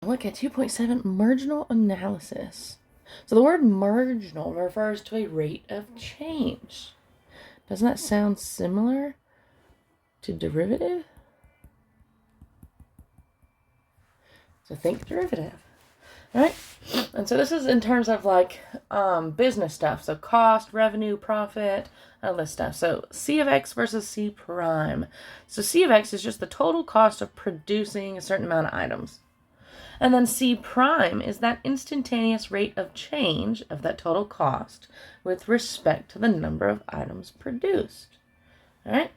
Look at 2.7, marginal analysis. So the word marginal refers to a rate of change. Doesn't that sound similar to derivative? So think derivative. All right? And so this is in terms of like business stuff. So cost, revenue, profit, all this stuff. So C of X versus C prime. So C of X is just the total cost of producing a certain amount of items. And then C prime is that instantaneous rate of change of that total cost with respect to the number of items produced. All right?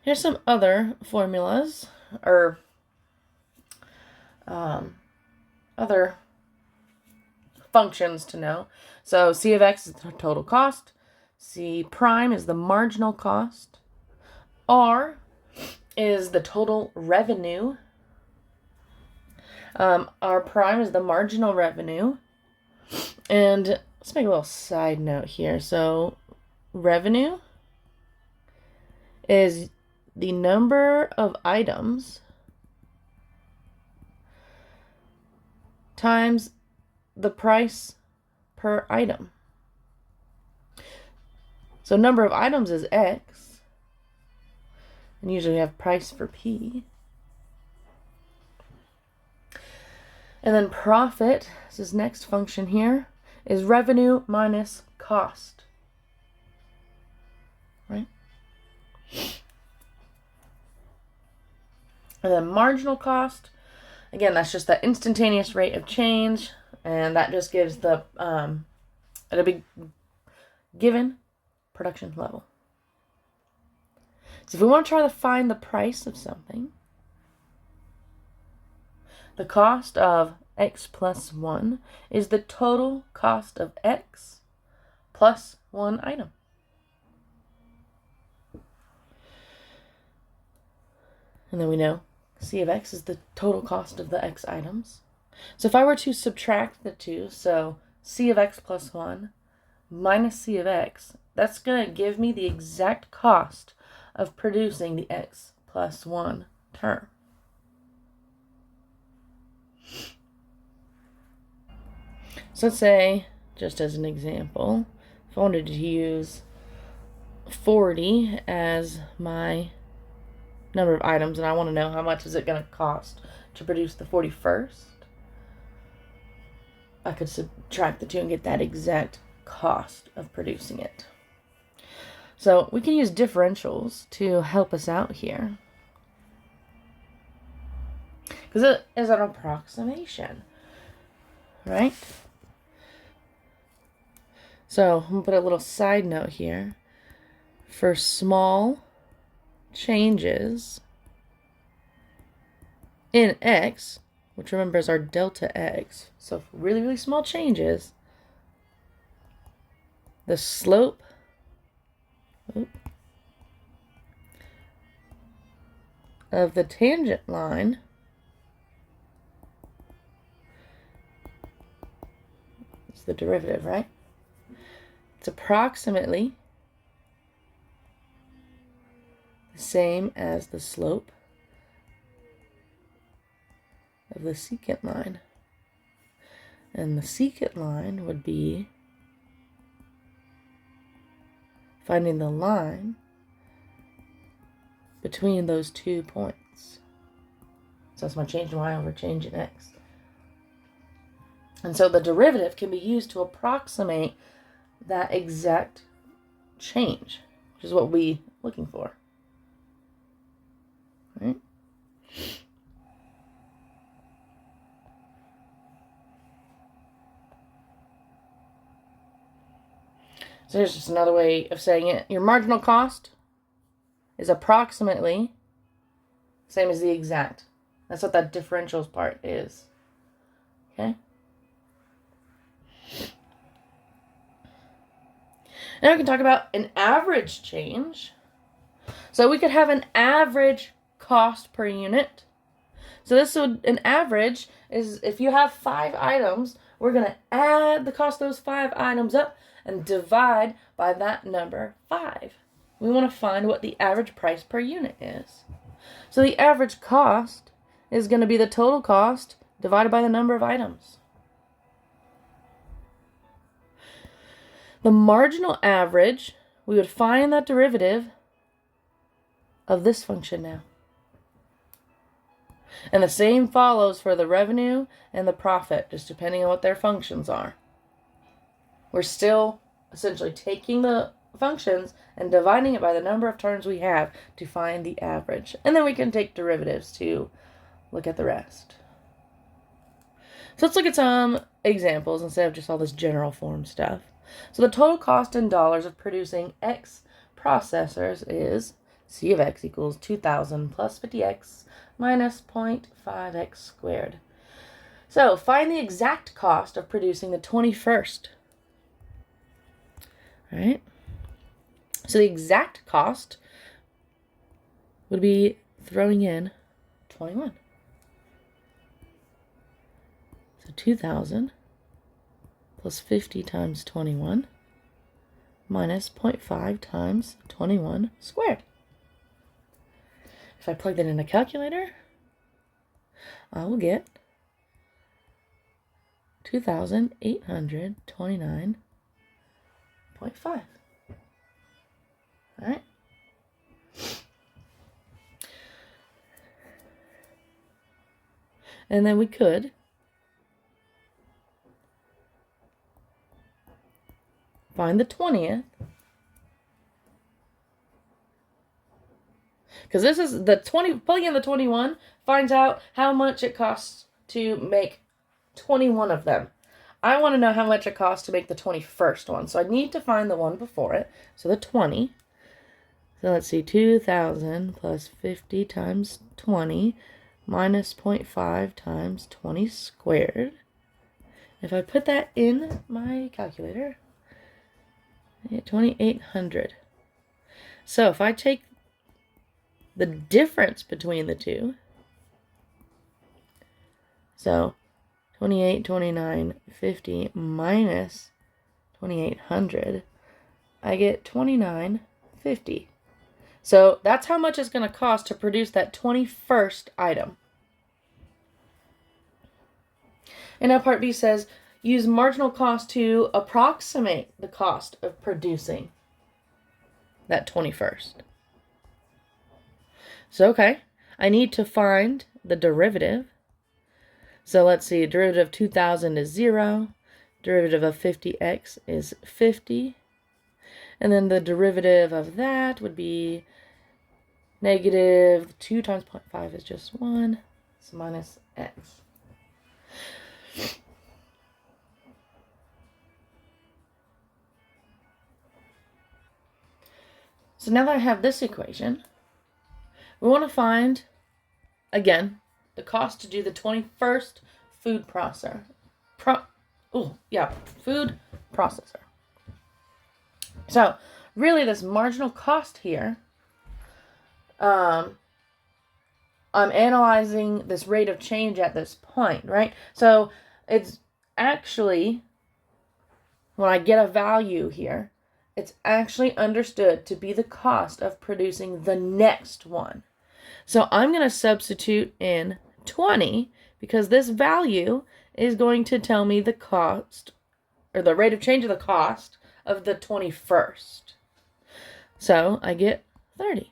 Here's some other formulas, or other functions to know. So C of X is the total cost. C prime is the marginal cost. R is the total revenue. R prime is the marginal revenue. And let's make a little side note here. So revenue is the number of items times the price per item. So number of items is X. And usually we have price for P. And then profit, this next function here, is revenue minus cost. Right? And then marginal cost, again, that's just that instantaneous rate of change, and that just gives the at a big given production level. So if we want to try to find the price of something, the cost of X plus 1 is the total cost of X plus 1 item. And then we know C of X is the total cost of the X items. So if I were to subtract the two, so C of X plus 1 minus C of X, that's going to give me the exact cost of producing the X plus 1 term. So let's say, just as an example, if I wanted to use 40 as my number of items, and I want to know how much is it going to cost to produce the 41st, I could subtract the two and get that exact cost of producing it. So we can use differentials to help us out here, because it is an approximation, right? So I'm going to put a little side note here. For small changes in X, which remember is our delta X, so for really, really small changes, the slope of the tangent line is the derivative, right? It's approximately the same as the slope of the secant line. And the secant line would be finding the line between those 2 points. So that's my change in y over change in x. And so the derivative can be used to approximate that exact change, which is what we're looking for. Right? So here's just another way of saying it. Your marginal cost is approximately the same as the exact. That's what that differentials part is. Okay? Now we can talk about an average change. So we could have an average cost per unit. So an average is if you have 5 items, we're going to add the cost of those 5 items up and divide by that number 5. We want to find what the average price per unit is. So the average cost is going to be the total cost divided by the number of items. The marginal average, we would find that derivative of this function now. And the same follows for the revenue and the profit, just depending on what their functions are. We're still essentially taking the functions and dividing it by the number of terms we have to find the average. And then we can take derivatives to look at the rest. So let's look at some examples instead of just all this general form stuff. So the total cost in dollars of producing X processors is C of X equals 2,000 plus 50X minus 0.5X squared. So find the exact cost of producing the 21st. All right. So the exact cost would be throwing in 21. So 2,000 plus 50 times 21 minus 0.5 times 21 squared. If I plug that in a calculator, I will get 2,829.5. All right. And then we could find the 20th. Because this is the 20, plugging in the 21 finds out how much it costs to make 21 of them. I want to know how much it costs to make the 21st one. So I need to find the one before it. So the 20. So let's see, 2,000 plus 50 times 20 minus 0.5 times 20 squared. If I put that in my calculator, I get 2,800. So if I take the difference between the two, so 28, 29, 50 minus 2,800, I get 29.50. So that's how much it's going to cost to produce that 21st item. And now part B says, use marginal cost to approximate the cost of producing that 21st. So, okay, I need to find the derivative. So let's see, derivative of 2,000 is 0. Derivative of 50x is 50. And then the derivative of that would be negative 2 times 0.5 is just 1. So minus x. So now that I have this equation, we want to find, again, the cost to do the 21st food processor. Food processor. So, really this marginal cost here, I'm analyzing this rate of change at this point, right? So, it's actually, when I get a value here, it's actually understood to be the cost of producing the next one. So I'm going to substitute in 20 because this value is going to tell me the cost, or the rate of change of the cost of the 21st. So I get 30,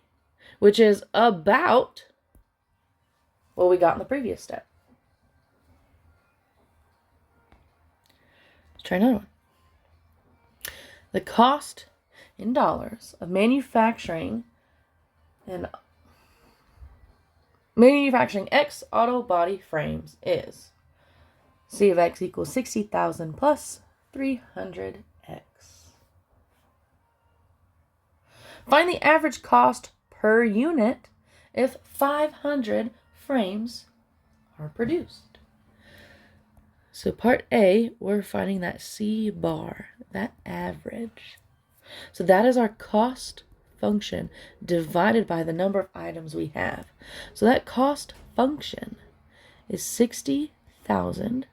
which is about what we got in the previous step. Let's try another one. The cost in dollars of manufacturing X auto body frames is C of X equals 60,000 plus 300X. Find the average cost per unit if 500 frames are produced. So part A, we're finding that C bar, that average. So that is our cost function divided by the number of items we have. So that cost function is 60,000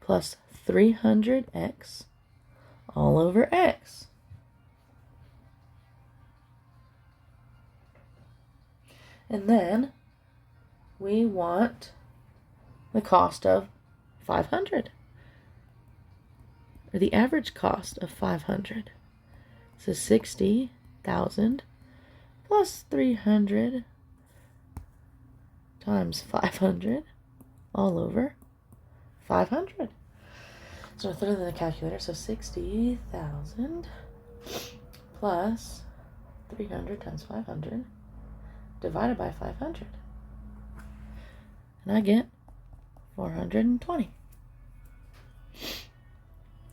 plus 300x all over x. And then we want the cost of 500. Or the average cost of 500. So 60,000 plus 300 times 500 all over 500. So I'll throw it in the calculator. So 60,000 plus 300 times 500 divided by 500. And I get 420.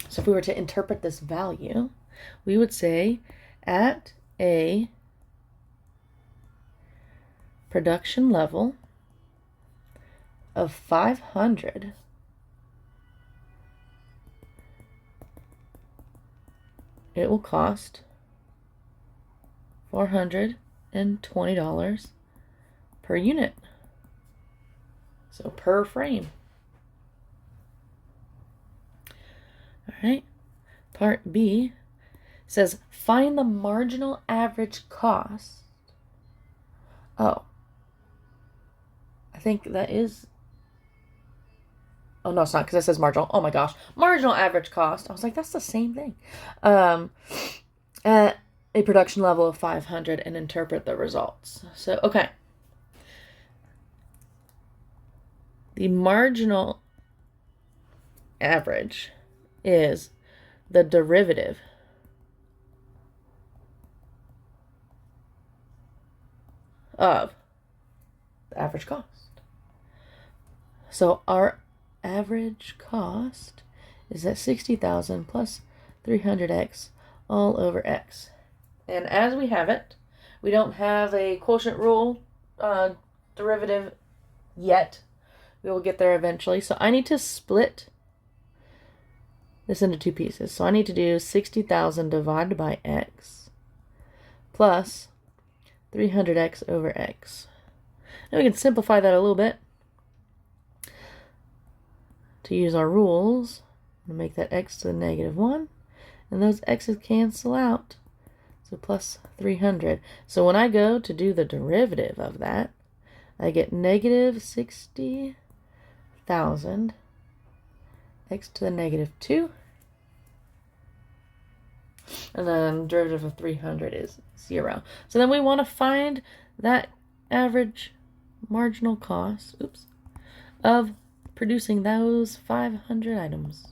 So if we were to interpret this value, we would say at a production level of 500, it will cost $420 per unit. So per frame. All right. Part B says find the marginal average cost. Oh. I think that is... Oh, no, it's not, because it says marginal. Oh, my gosh. Marginal average cost. I was like, that's the same thing. At a production level of 500 and interpret the results. So, okay. The marginal average is the derivative of the average cost. So our average cost is at 60,000 plus 300x all over x. And as we have it, we don't have a quotient rule derivative yet. We will get there eventually. So I need to split this into two pieces. So I need to do 60,000 divided by x plus 300x over x. Now we can simplify that a little bit to use our rules. I'm going to make that x to the negative 1. And those x's cancel out. So plus 300. So when I go to do the derivative of that, I get negative 60,000 x to the negative 2. And then derivative of 300 is 0. So then we want to find that average marginal cost, of producing those 500 items.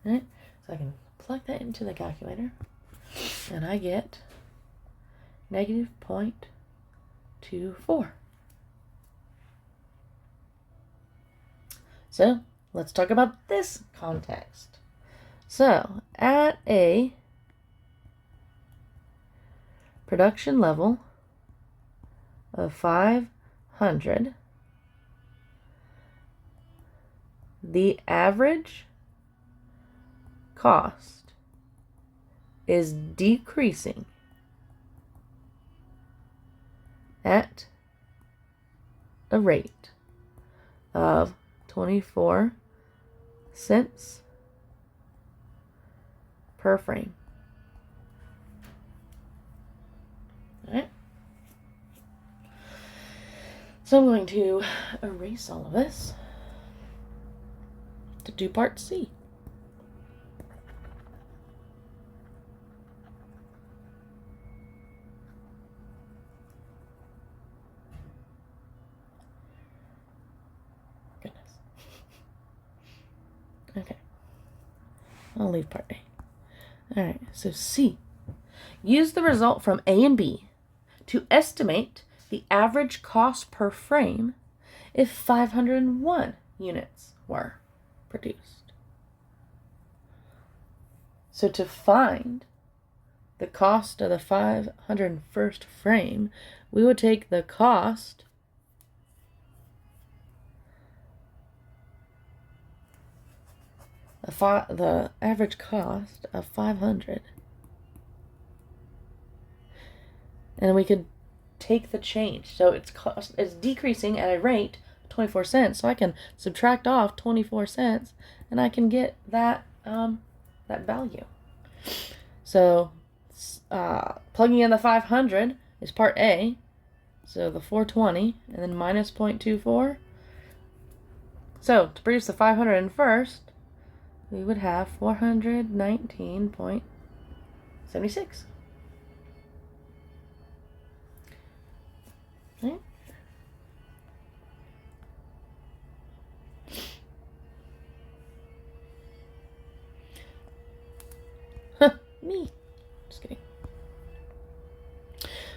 All right, so I can plug that into the calculator, and I get negative 0.24. So let's talk about this context. So at a production level of 500, the average cost is decreasing at a rate of 24 cents per frame. All right. So I'm going to erase all of this to do part C. Okay, I'll leave part A. All right, so C. Use the result from A and B to estimate the average cost per frame if 501 units were produced. So to find the cost of the 501st frame, we would take the cost the average cost of 500, and we could take the change. So it's decreasing at a rate of 24 cents. So I can subtract off 24 cents, and I can get that that value. So Plugging in the 500 is part A. So the 420 and then minus 0.24. So to produce the 501st, we would have 419.76. Right? Me. Just kidding.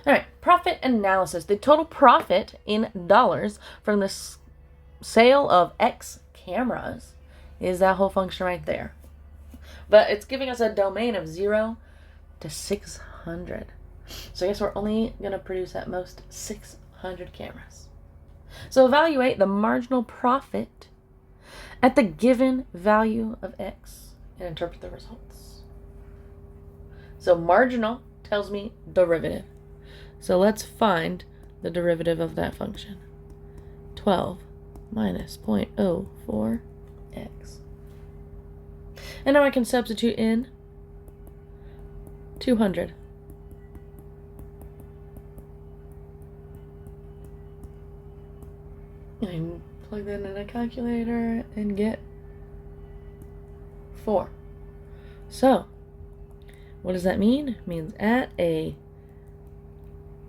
All right, profit analysis. The total profit in dollars from the sale of X cameras is that whole function right there. But it's giving us a domain of 0 to 600. So I guess we're only going to produce at most 600 cameras. So evaluate the marginal profit at the given value of X and interpret the results. So marginal tells me derivative. So let's find the derivative of that function. 12 minus 0.04x. And now I can substitute in 200. And plug that in a calculator and get 4. So, what does that mean? It means at a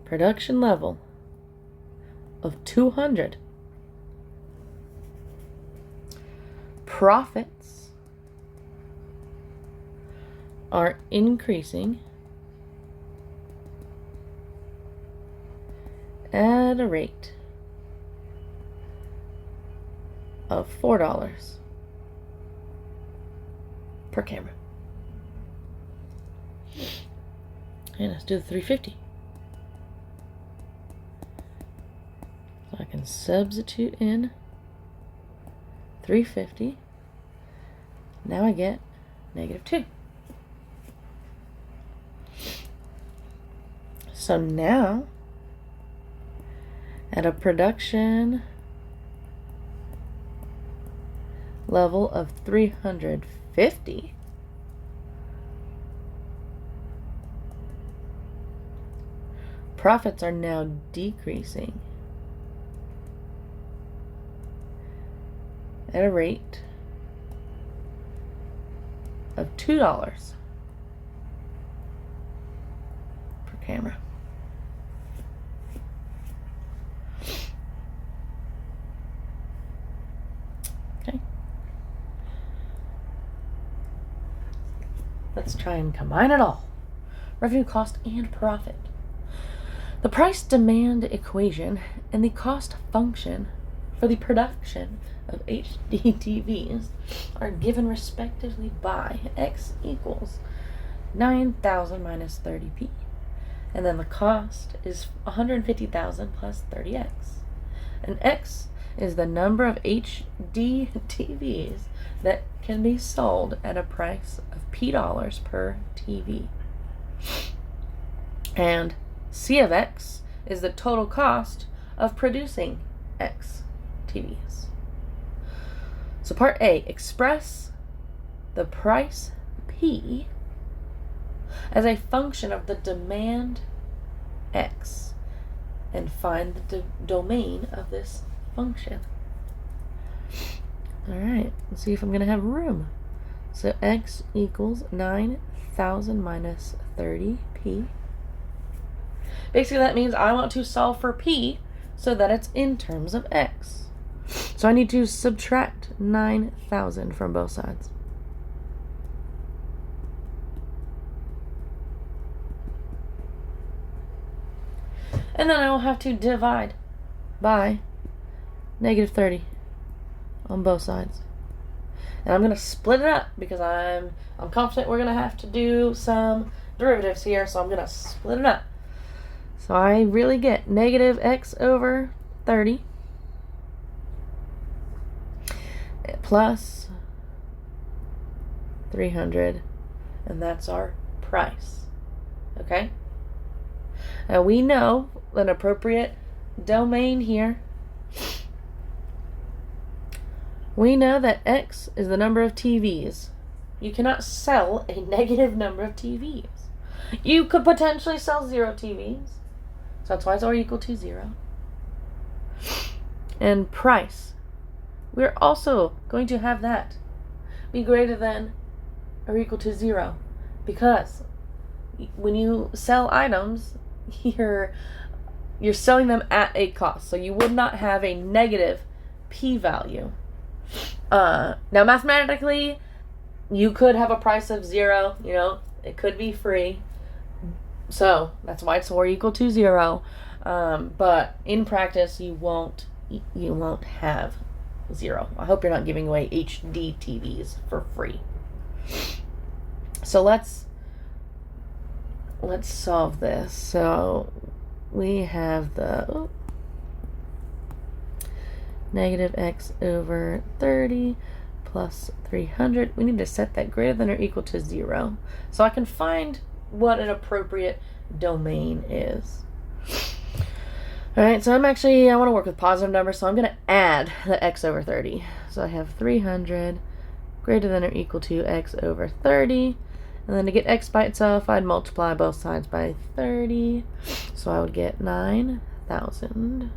production level of 200, profits are increasing at a rate of $4 per camera. And let's do the 350. So I can substitute in 350. Now I get -2. So now, at a production level of 350, profits are now decreasing at a rate of $2 per camera. Okay. Let's try and combine it all. Revenue, cost, and profit. The price-demand equation and the cost function for the production of HD TVs are given respectively by X equals 9,000 minus 30p. And then the cost is 150,000 plus 30x. And X is the number of HD TVs that can be sold at a price of P dollars per TV. And C of X is the total cost of producing X TVs. So part A, express the price P as a function of the demand X and find the domain of this function. All right, let's see if I'm going to have room. So X equals 9,000 minus 30p. Basically, that means I want to solve for P so that it's in terms of X. So I need to subtract 9,000 from both sides. And then I will have to divide by -30 on both sides. And I'm going to split it up because I'm confident we're going to have to do some derivatives here, so I'm going to split it up. So I really get -x over 30 plus 300, and that's our price. Okay? Now we know an appropriate domain here. We know that X is the number of TVs. You cannot sell a negative number of TVs. You could potentially sell 0 TVs. So that's why it's R equal to 0. And price. We're also going to have that be greater than or equal to 0. Because when you sell items, you're selling them at a cost. So you would not have a negative p-value. Now mathematically, you could have a price of 0. It could be free. So that's why it's R equal to 0. But in practice, you won't have 0. I hope you're not giving away HD TVs for free. So let's solve this. So we have the negative x over 30 plus 300. We need to set that greater than or equal to 0. So I can find what an appropriate domain is. Alright, so I want to work with positive numbers, so I'm going to add the x over 30. So I have 300 greater than or equal to x over 30. And then to get x by itself, I'd multiply both sides by 30. So I would get 9,000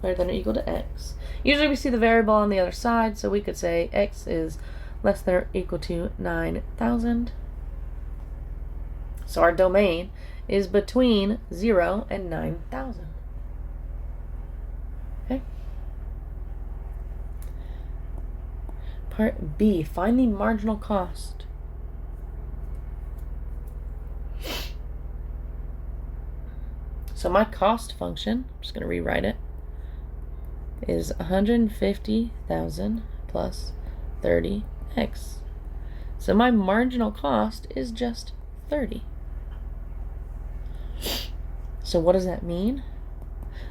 greater than or equal to x. Usually we see the variable on the other side, so we could say x is less than or equal to 9,000. So our domain is between 0 and 9,000. Okay. Part B, find the marginal cost. So my cost function, I'm just going to rewrite it, is 150,000 plus 30x. So my marginal cost is just 30. So what does that mean?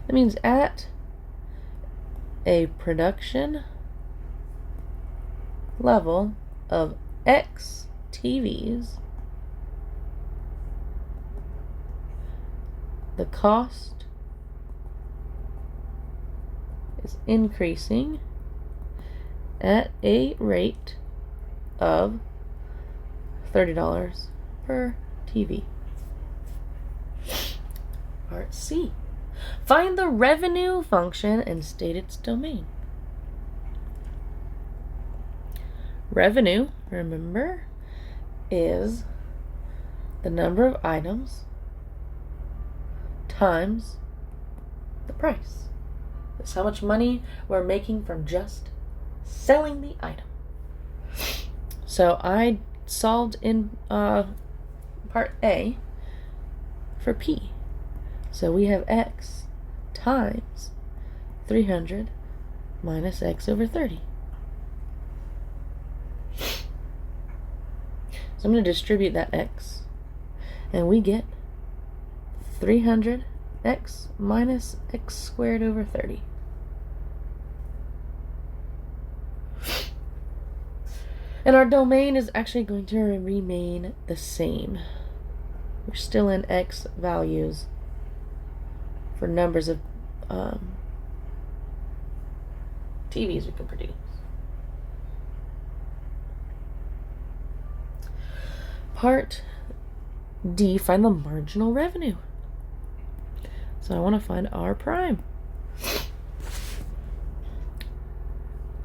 That means at a production level of X TVs, the cost is increasing at a rate of $30 per TV. Part C. Find the revenue function and state its domain. Revenue, remember, is the number of items times the price. That's how much money we're making from just selling the item. So I solved in part A for P. So we have x times 300 minus x over 30. So I'm going to distribute that x. And we get 300x minus x squared over 30. And our domain is actually going to remain the same. We're still in x values for numbers of TVs we can produce. Part D, find the marginal revenue. So I want to find R prime.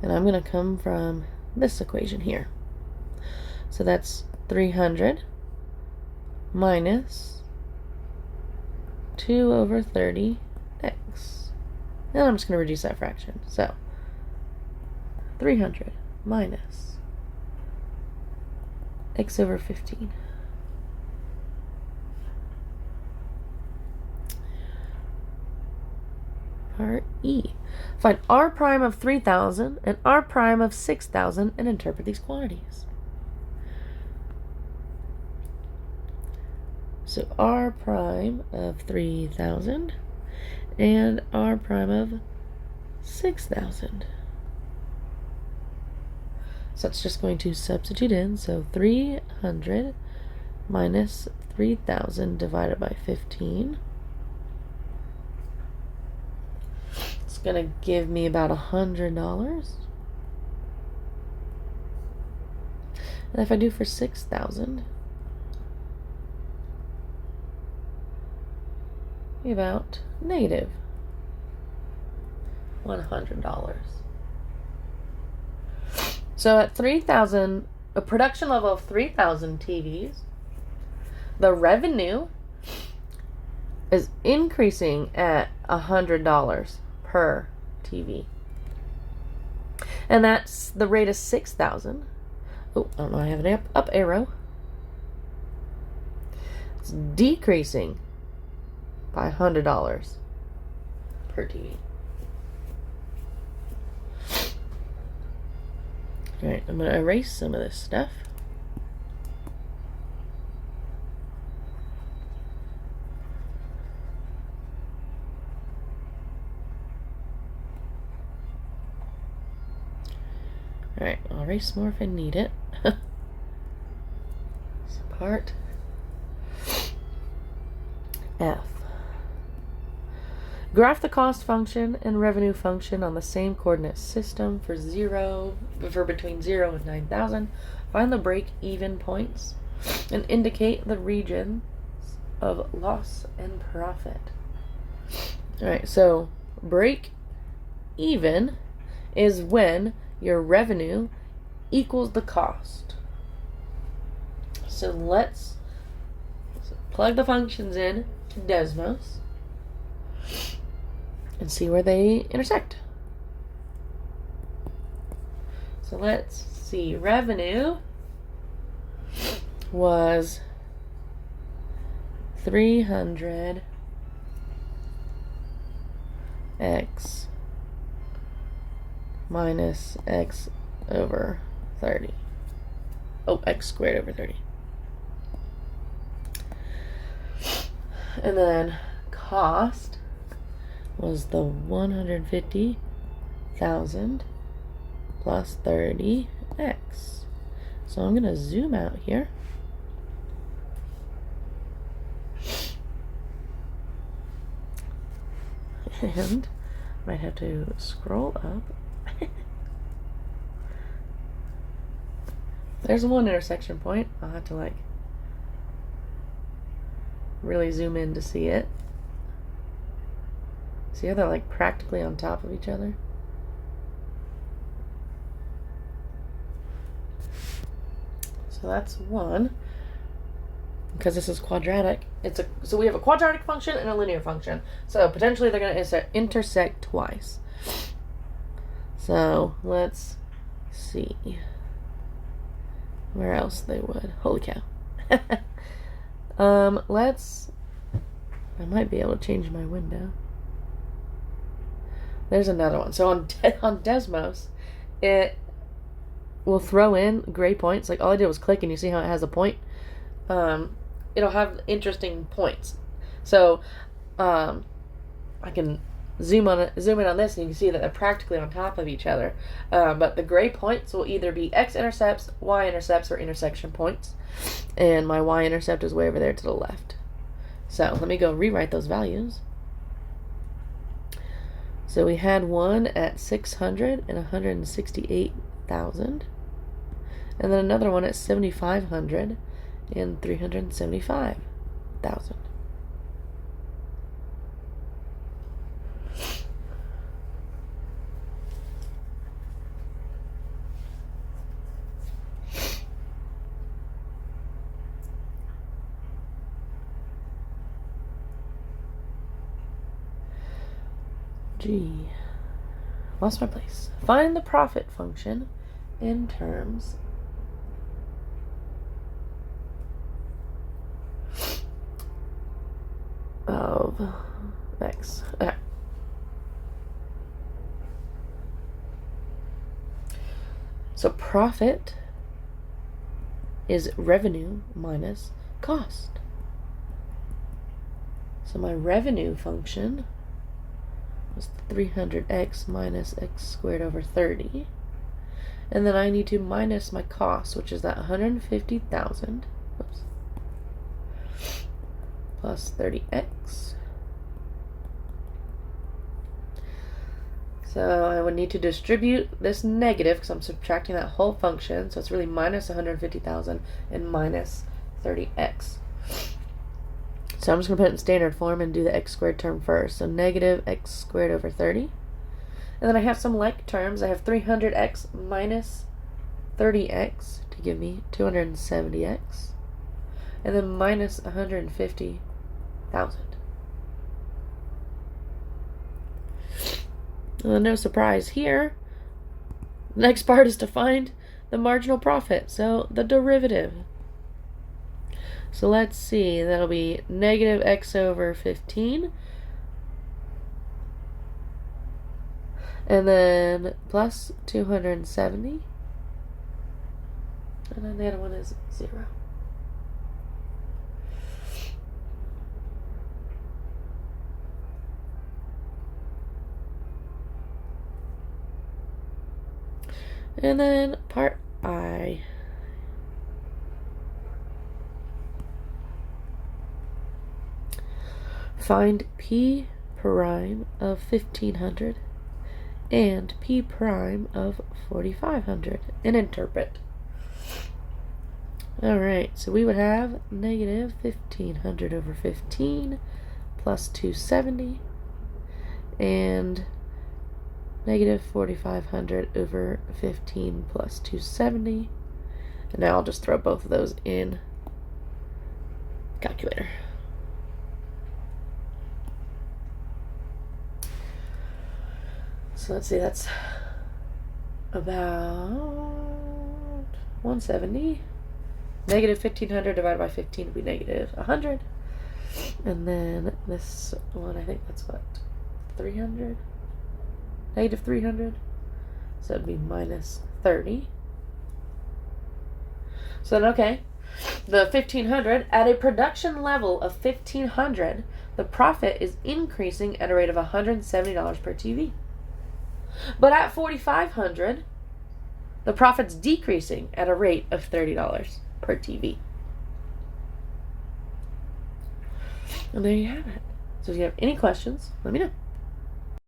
And I'm going to come from this equation here. So that's 300 minus 2 over 30x. And I'm just going to reduce that fraction. So 300 minus x over 15. Part E. Find R prime of 3,000 and R prime of 6,000 and interpret these quantities. So R prime of 3,000 and R prime of 6,000. So it's just going to substitute in. So 300 minus 3,000 divided by 15. It's going to give me about $100. And if I do for 6,000, about negative $100. So at 3,000, a production level of 3,000 TVs, the revenue is increasing at $100 per TV. And that's the rate of 6,000. Oh, I don't know, I have an up arrow. It's decreasing by $100 per TV. Alright, I'm going to erase some of this stuff. Alright, I'll erase more if I need it. This part. F. Graph the cost function and revenue function on the same coordinate system for between 0 and 9,000. Find the break-even points and indicate the regions of loss and profit. Alright, so break-even is when your revenue equals the cost. So let's plug the functions in to Desmos and see where they intersect. So let's see. Revenue was 300 x minus x over 30. Oh, x squared over 30. And then cost was the 150,000 plus 30x. So I'm going to zoom out here. And might have to scroll up. There's one intersection point. I'll have to really zoom in to see it. See how they're practically on top of each other? So that's one. Because this is quadratic. So we have a quadratic function and a linear function. So potentially they're going to intersect twice. So let's see where else they would. Holy cow. I might be able to change my window. There's another one. So on Desmos, it will throw in gray points. All I did was click, and you see how it has a point. It'll have interesting points. So I can zoom in on this, and you can see that they're practically on top of each other. But the gray points will either be x-intercepts, y-intercepts, or intersection points. And my y-intercept is way over there to the left. So let me go rewrite those values. So we had one at 600 and 168,000. And then another one at 7,500 and 375,000. Gee, lost my place. Find the profit function in terms of x. Okay. So profit is revenue minus cost. So my revenue function was 300x minus x squared over 30. And then I need to minus my cost, which is that 150,000 plus 30x. So I would need to distribute this negative because I'm subtracting that whole function. So it's really minus 150,000 and minus 30x. So I'm just going to put it in standard form and do the x squared term first. So negative x squared over 30. And then I have some like terms. I have 300x minus 30x to give me 270x. And then minus 150,000. No surprise here. The next part is to find the marginal profit, so the derivative. So let's see, that'll be negative x over 15. And then plus 270. And then the other one is 0. And then part I. Find p prime of 1500 and p prime of 4500 and interpret. Alright, so we would have negative 1500 over 15 plus 270 and negative 4500 over 15 plus 270. And now I'll just throw both of those in calculator. So let's see, that's about 170. Negative 1500 divided by 15 would be negative 100. And then this one, I think that's what, 300? Negative 300. So it'd be minus 30. So then, okay, the 1500, at a production level of 1500, the profit is increasing at a rate of $170 per TV. But at 4500, the profit's decreasing at a rate of $30 per TV. And there you have it. So if you have any questions, let me know.